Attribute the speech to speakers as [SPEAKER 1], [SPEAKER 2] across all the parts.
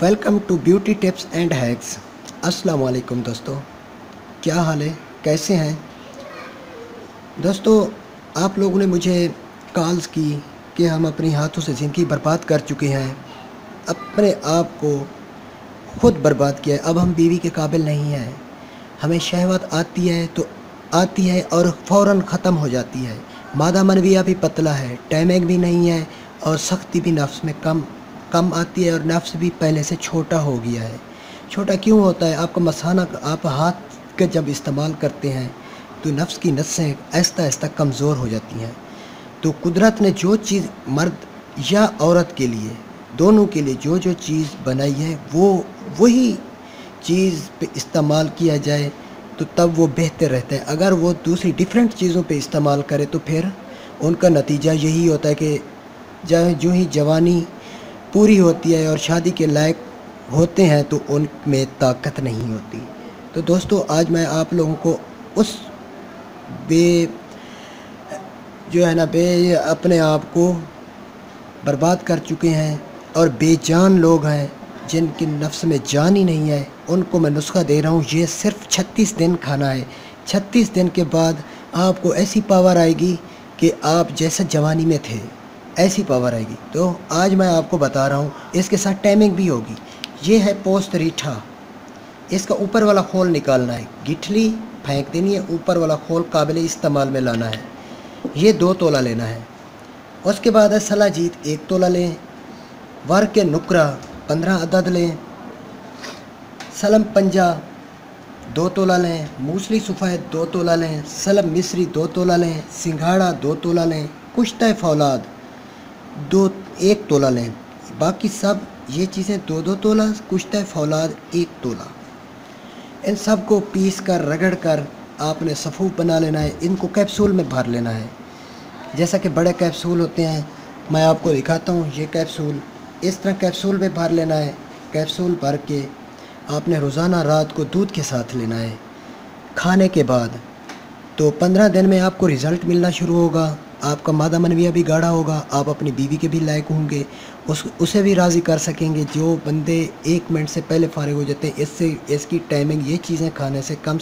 [SPEAKER 1] Welcome to beauty tips and hacks. अस्सलाम वालेकुम दोस्तों, क्या हाल है, कैसे हैं दोस्तों। आप लोगों ने मुझे कॉल्स की कि हम अपने हाथों से ज़िंदगी बर्बाद कर चुके हैं, अपने आप को खुद बर्बाद किया है, अब हम बीवी के काबिल नहीं हैं। हमें शहवत आती है तो आती है और फ़ौरन ख़त्म हो जाती है। मादा मनविया भी पतला है, टाइमिंग भी नहीं है और सख्ती भी नफ्स में कम कम आती है और नफ्स भी पहले से छोटा हो गया है। छोटा क्यों होता है? आपका मसाना आप हाथ का जब इस्तेमाल करते हैं तो नफ्स की नसें आहिस्ता आहिस्ता कमज़ोर हो जाती हैं। तो कुदरत ने जो चीज़ मर्द या औरत के लिए, दोनों के लिए जो जो चीज़ बनाई है वो वही चीज़ पे इस्तेमाल किया जाए तो तब वो बेहतर रहता है। अगर वो दूसरी डिफरेंट चीज़ों पे इस्तेमाल करे तो फिर उनका नतीजा यही होता है कि जो ही जवानी पूरी होती है और शादी के लायक होते हैं तो उनमें ताकत नहीं होती। तो दोस्तों, आज मैं आप लोगों को उस बे जो है ना बे अपने आप को बर्बाद कर चुके हैं और बेजान लोग हैं जिनकी नफ्स में जान ही नहीं है, उनको मैं नुस्खा दे रहा हूँ। ये सिर्फ 36 दिन खाना है। 36 दिन के बाद आपको ऐसी पावर आएगी कि आप जैसे जवानी में थे ऐसी पावर आएगी। तो आज मैं आपको बता रहा हूँ, इसके साथ टाइमिंग भी होगी। ये है पोस्त रीठा। इसका ऊपर वाला खोल निकालना है, गिठली फेंक देनी है, ऊपर वाला खोल काबिल इस्तेमाल में लाना है। ये 2 तोला लेना है। उसके बाद है सलाजीत, 1 तोला लें। वर के नुकरा 15 अदद लें। सलम पंजा 2 तोला लें। मूसली सफ़ेद 2 तोला लें। सलम मिस्री 2 तोला लें। सिंघाड़ा 2 तोला लें। कुश्ता फौलाद 1 तोला लें। बाकी सब ये चीज़ें 2-2 तोला, कुश्ता फौलाद 1 तोला। इन सब को पीस कर रगड़ कर आपने सफ़ूफ बना लेना है। इनको कैप्सूल में भर लेना है। जैसा कि बड़े कैप्सूल होते हैं, मैं आपको दिखाता हूँ। ये कैप्सूल इस तरह कैप्सूल में भर लेना है। कैप्सूल भर के आपने रोज़ाना रात को दूध के साथ लेना है खाने के बाद। तो 15 दिन में आपको रिज़ल्ट मिलना शुरू होगा। आपका मादा मनविया भी गाढ़ा होगा, आप अपनी बीवी के भी लायक होंगे, उसे भी राज़ी कर सकेंगे। जो बंदे 1 मिनट से पहले फ़ारिग हो जाते हैं, इसकी टाइमिंग ये चीज़ें खाने से कम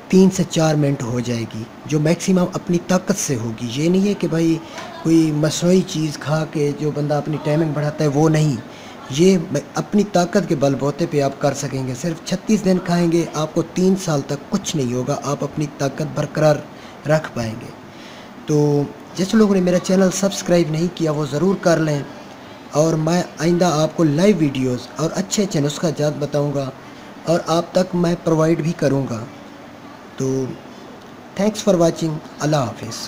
[SPEAKER 1] 3 से 4 मिनट हो जाएगी, जो मैक्सिमम अपनी ताकत से होगी। ये नहीं है कि भाई कोई मसनूई चीज़ खा के जो बंदा अपनी टाइमिंग बढ़ाता है, वो नहीं। ये अपनी ताकत के बलबूते पे आप कर सकेंगे। सिर्फ 36 दिन खाएंगे, आपको 3 साल तक कुछ नहीं होगा, आप अपनी ताकत बरकरार रख पाएंगे। तो जिस लोगों ने मेरा चैनल सब्सक्राइब नहीं किया वो ज़रूर कर लें, और मैं आइंदा आपको लाइव वीडियोस और अच्छे अच्छे नुस्खा जात बताऊंगा और आप तक मैं प्रोवाइड भी करूंगा। तो थैंक्स फॉर वाचिंग। अल्लाह हाफिज़।